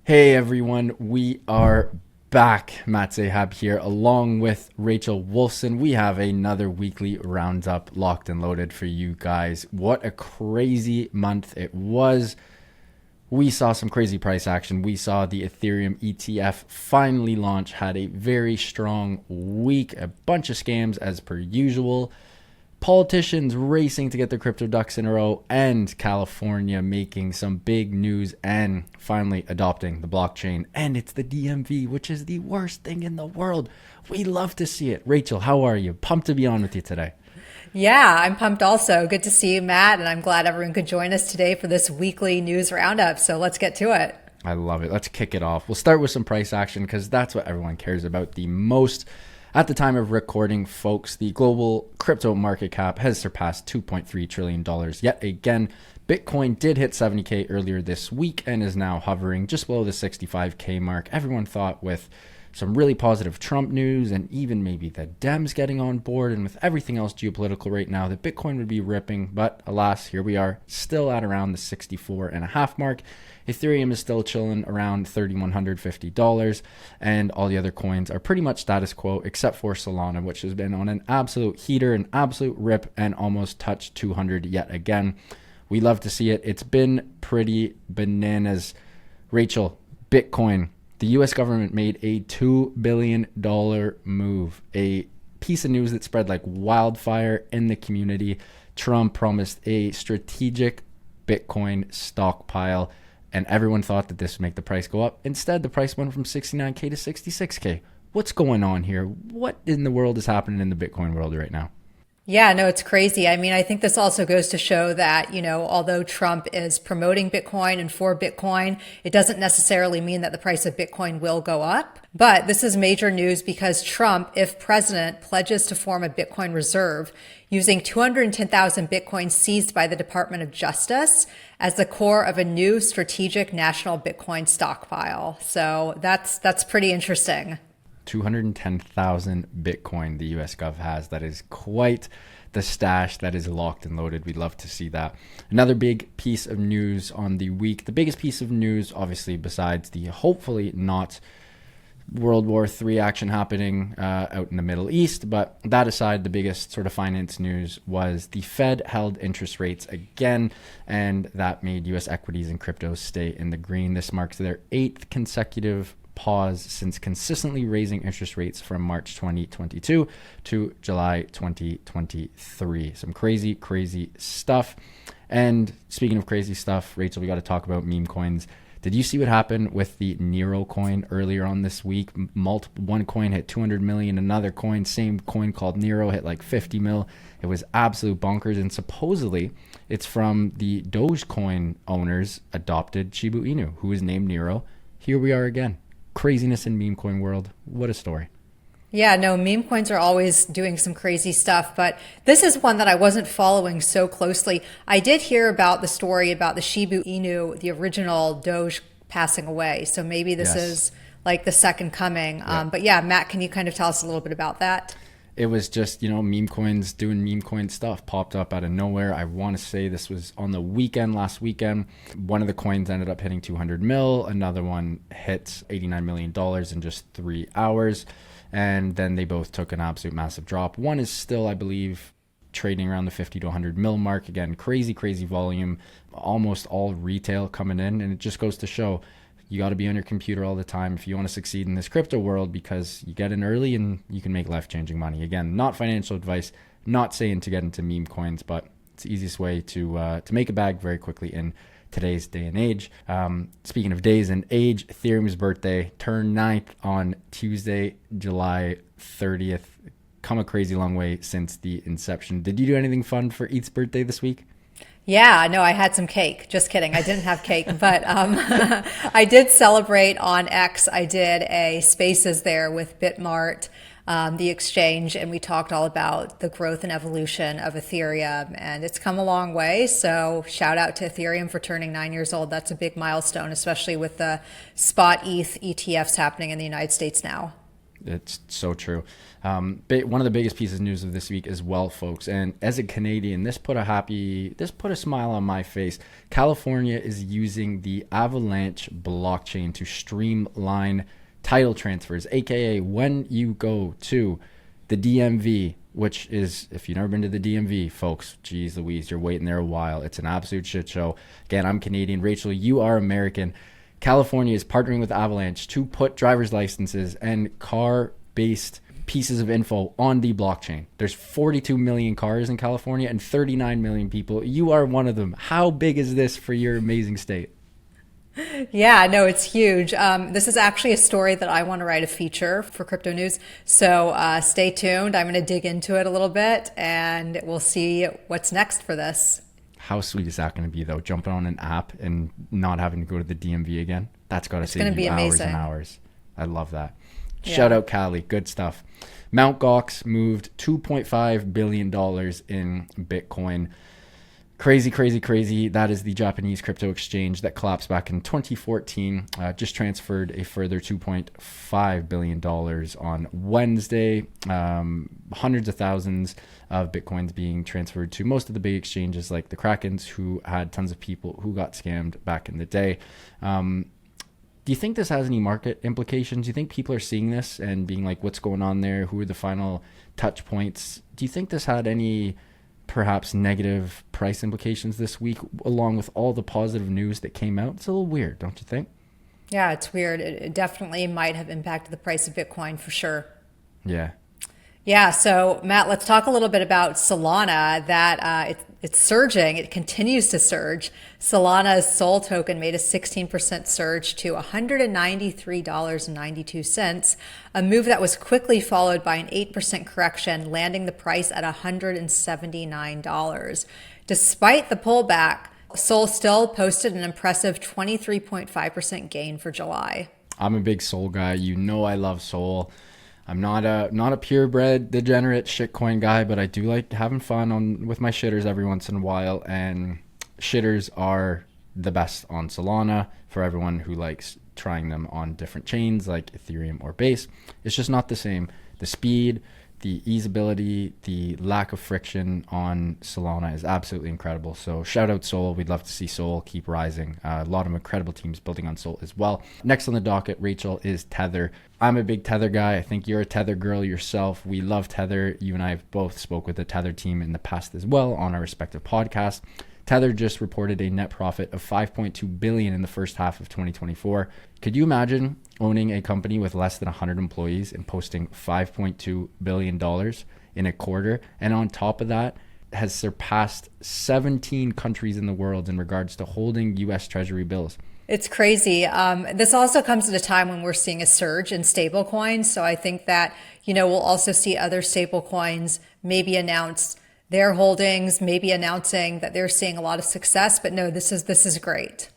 Hey everyone, we are back. Zahab here, along with Rachel Wolfson. We have another weekly roundup locked and loaded for you guys. What a crazy month it was. We saw some crazy price action. We saw the Ethereum ETF finally launch, had a very strong week, a bunch of scams as per usual. Politicians racing to get their crypto ducks in a row, and California making some big news and finally adopting the blockchain. And it's the DMV, which is the worst thing in the world. We love to see it. Rachel, how are you? Pumped to be on with you today. Yeah, I'm pumped also. Good to see you, Matt, and I'm glad everyone could join us today for this weekly news roundup. So let's get to it. I love it. Let's kick it off. We'll start with some price action because that's what everyone cares about the most. At the time of recording, folks, the global crypto market cap has surpassed $2.3 trillion yet again. Bitcoin did hit 70K earlier this week and is now hovering just below the 65K mark. Everyone thought with some really positive Trump news and even maybe the Dems getting on board and with everything else geopolitical right now that Bitcoin would be ripping. But alas, here we are still at around the 64.5 mark. Ethereum is still chilling around $3,150, and all the other coins are pretty much status quo except for Solana, which has been on an absolute heater, an absolute rip, and almost touched 200 yet again. We love to see it. It's been pretty bananas. Rachel, Bitcoin, the US government made a $2 billion move, a piece of news that spread like wildfire in the community. Trump promised a strategic Bitcoin stockpile, and everyone thought that this would make the price go up. Instead, the price went from 69K to 66K. What's going on here? What in the world is happening in the Bitcoin world right now? Yeah, no, it's crazy. I mean, I think this also goes to show that, although Trump is promoting Bitcoin and for Bitcoin, it doesn't necessarily mean that the price of Bitcoin will go up. But this is major news because Trump, if president, pledges to form a Bitcoin reserve using 210,000 Bitcoin seized by the Department of Justice as the core of a new strategic national Bitcoin stockpile. So that's pretty interesting. 210,000 Bitcoin the US Gov has. That is quite the stash that is locked and loaded. We'd love to see that. Another big piece of news on the week. The biggest piece of news, obviously, besides the hopefully not World War III action happening out in the Middle East. But that aside, the biggest sort of finance news was the Fed held interest rates again, and that made US equities and cryptos stay in the green. This marks their 8th consecutive pause since consistently raising interest rates from March 2022 to July 2023. Some crazy stuff. And speaking of crazy stuff, Rachel, we got to talk about meme coins. Did you see what happened with the Neiro coin earlier on this week? One coin hit 200 million, another coin, same coin called Neiro, hit like 50 mil. It was absolute bonkers, and supposedly it's from the Dogecoin owners adopted Shiba Inu, who is named Neiro. Here we are again. Craziness in meme coin world. What a story. Yeah, no, meme coins are always doing some crazy stuff, but this is one that I wasn't following so closely. I did hear about the story about the Shiba Inu, the original Doge, passing away. So maybe this is like the second coming. Yeah. But yeah, Matt, can you kind of tell us a little bit about that? It was just, meme coins doing meme coin stuff, popped up out of nowhere. I want to say this was on the weekend, last weekend. One of the coins ended up hitting 200 mil. Another one hit $89 million in just 3 hours. And then they both took an absolute massive drop. One is still, I believe, trading around the 50 to 100 mil mark. Again, crazy volume, almost all retail coming in. And it just goes to show you got to be on your computer all the time if you want to succeed in this crypto world, because you get in early and you can make life-changing money. Again, not financial advice, not saying to get into meme coins, but it's the easiest way to make a bag very quickly in today's day and age. Speaking of days and age, Ethereum's birthday turned 9th on Tuesday, July 30th. Come a crazy long way since the inception. Did you do anything fun for ETH's birthday this week? Yeah, no, I had some cake. Just kidding. I didn't have cake, but I did celebrate on X. I did a Spaces there with Bitmart, the exchange, and we talked all about the growth and evolution of Ethereum, and it's come a long way. So shout out to Ethereum for turning 9 years old. That's a big milestone, especially with the spot ETH ETFs happening in the United States now. It's so true. One of the biggest pieces of news of this week as well, folks. And as a Canadian, this put a smile on my face. California is using the Avalanche blockchain to streamline title transfers, aka when you go to the DMV, which is, if you've never been to the DMV, folks, geez Louise, you're waiting there a while. It's an absolute shit show. Again, I'm Canadian. Rachel, you are American. California is partnering with Avalanche to put driver's licenses and car-based pieces of info on the blockchain. There's 42 million cars in California and 39 million people. You are one of them. How big is this for your amazing state? Yeah, no, it's huge. This is actually a story that I want to write a feature for Cryptonews. So stay tuned. I'm going to dig into it a little bit and we'll see what's next for this. How sweet is that going to be, though? Jumping on an app and not having to go to the DMV again? That's got to save you hours and hours. I love that. Yeah. Shout out Cali. Good stuff. Mt.Gox moved $2.5 billion in Bitcoin. Crazy, crazy, crazy. That is the Japanese crypto exchange that collapsed back in 2014. Just transferred a further $2.5 billion on Wednesday. Hundreds of thousands of Bitcoins being transferred to most of the big exchanges like the Krakens, who had tons of people who got scammed back in the day. Do you think this has any market implications? Do you think people are seeing this and being like, what's going on there? Who are the final touch points? Do you think this had any perhaps negative price implications this week, along with all the positive news that came out? It's a little weird, don't you think? Yeah, it's weird. It definitely might have impacted the price of Bitcoin for sure. Yeah. Yeah. So Matt, let's talk a little bit about Solana. That it's surging. It continues to surge. Solana's Sol token made a 16% surge to $193.92, a move that was quickly followed by an 8% correction, landing the price at $179. Despite the pullback, Sol still posted an impressive 23.5% gain for July. I'm a big Sol guy. You know I love Sol. I'm not a purebred degenerate shitcoin guy, but I do like having fun with my shitters every once in a while, and shitters are the best on Solana for everyone who likes trying them on different chains like Ethereum or Base. It's just not the same. The speed, the easeability, the lack of friction on Solana is absolutely incredible. So shout out Sol. We'd love to see Sol keep rising. A lot of incredible teams building on Sol as well. Next on the docket, Rachel, is Tether. I'm a big Tether guy. I think you're a Tether girl yourself. We love Tether. You and I have both spoke with the Tether team in the past as well on our respective podcasts. Tether just reported a net profit of $5.2 billion in the first half of 2024. Could you imagine owning a company with less than 100 employees and posting $5.2 billion in a quarter? And on top of that, has surpassed 17 countries in the world in regards to holding U.S. Treasury bills. It's crazy. This also comes at a time when we're seeing a surge in stable coins. So I think that, we'll also see other stable coins maybe announce their holdings, maybe announcing that they're seeing a lot of success. But no, this is great.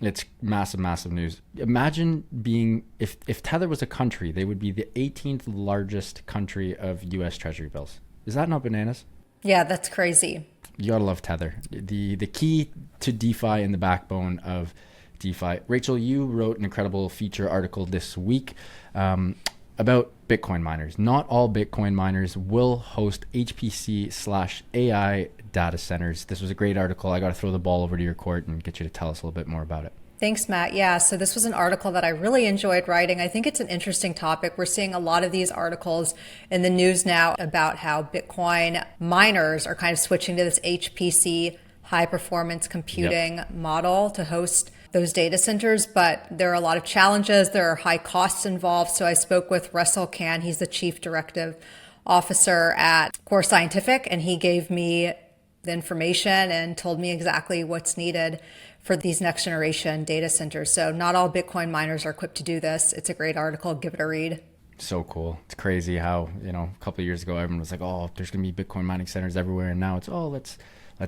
It's massive, massive news. Imagine being, if Tether was a country, they would be the 18th largest country of U.S. Treasury bills. Is that not bananas? Yeah, that's crazy. You gotta love Tether. The key to DeFi and the backbone of DeFi. Rachel, you wrote an incredible feature article this week about Bitcoin miners. Not all Bitcoin miners will host HPC/AI data centers. This was a great article. I got to throw the ball over to your court and get you to tell us a little bit more about it. Thanks, Matt. Yeah, so this was an article that I really enjoyed writing. I think it's an interesting topic. We're seeing a lot of these articles in the news now about how Bitcoin miners are kind of switching to this HPC, high performance computing model to host those data centers, but there are a lot of challenges. There are high costs involved. So I spoke with Russell Can. He's the chief directive officer at Core Scientific, and he gave me the information and told me exactly what's needed for these next generation data centers. So not all Bitcoin miners are equipped to do this. It's a great article. Give it a read. So cool. It's crazy how, a couple of years ago, everyone was like, oh, there's going to be Bitcoin mining centers everywhere. And now it's, let's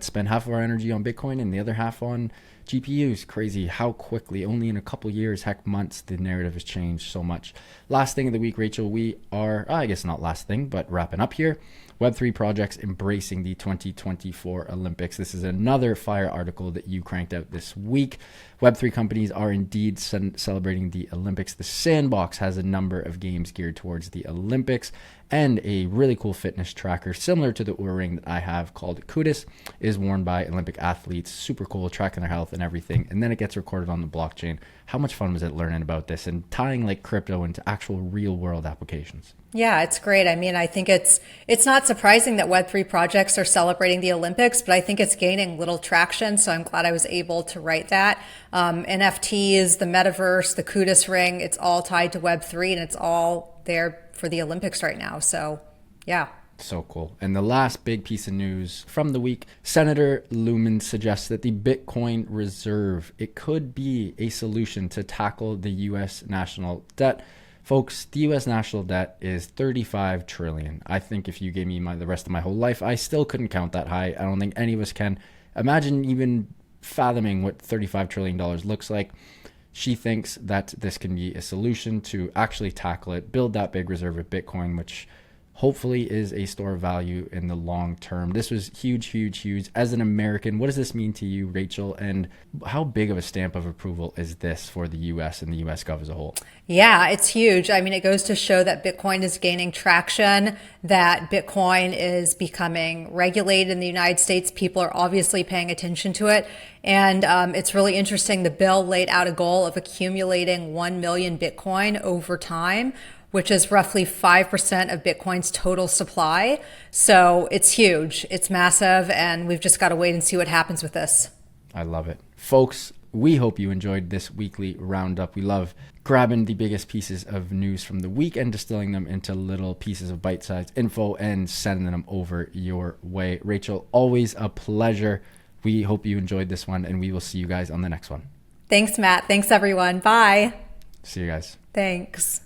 spend half of our energy on Bitcoin and the other half on GPUs. Crazy how quickly, only in a couple years, heck months, the narrative has changed so much. Last thing of the week, Rachel, we are, I guess not last thing, but wrapping up here. Web3 projects embracing the 2024 Olympics. This is another fire article that you cranked out this week. Web3 companies are indeed celebrating the Olympics. The Sandbox has a number of games geared towards the Olympics, and a really cool fitness tracker similar to the Oura Ring that I have called Equities is worn by Olympic athletes. Super cool, tracking their health and everything. And then it gets recorded on the blockchain. How much fun was it learning about this and tying like crypto into actual real world applications? Yeah, it's great. I mean, I think it's not surprising that Web3 projects are celebrating the Olympics, but I think it's gaining little traction. So I'm glad I was able to write that. NFTs, the metaverse, the Kudus ring, it's all tied to Web3 and it's all there for the Olympics right now. So yeah. So cool. And the last big piece of news from the week, Senator Lummis suggests that the Bitcoin Reserve, it could be a solution to tackle the U.S. national debt. Folks, the U.S. national debt is $35 trillion. I think if you gave me the rest of my whole life, I still couldn't count that high. I don't think any of us can. Imagine even fathoming what $35 trillion looks like. She thinks that this can be a solution to actually tackle it, build that big reserve of Bitcoin, which hopefully is a store of value in the long term. This was huge, huge, huge. As an American, what does this mean to you, Rachel? And how big of a stamp of approval is this for the U.S. and the U.S. Gov as a whole? Yeah, it's huge. I mean, it goes to show that Bitcoin is gaining traction, that Bitcoin is becoming regulated in the United States. People are obviously paying attention to it. And it's really interesting. The bill laid out a goal of accumulating 1 million Bitcoin over time, which is roughly 5% of Bitcoin's total supply. So it's huge, it's massive, and we've just got to wait and see what happens with this. I love it. Folks, we hope you enjoyed this weekly roundup. We love grabbing the biggest pieces of news from the week and distilling them into little pieces of bite-sized info and sending them over your way. Rachel, always a pleasure. We hope you enjoyed this one, and we will see you guys on the next one. Thanks, Matt. Thanks, everyone. Bye. See you guys. Thanks.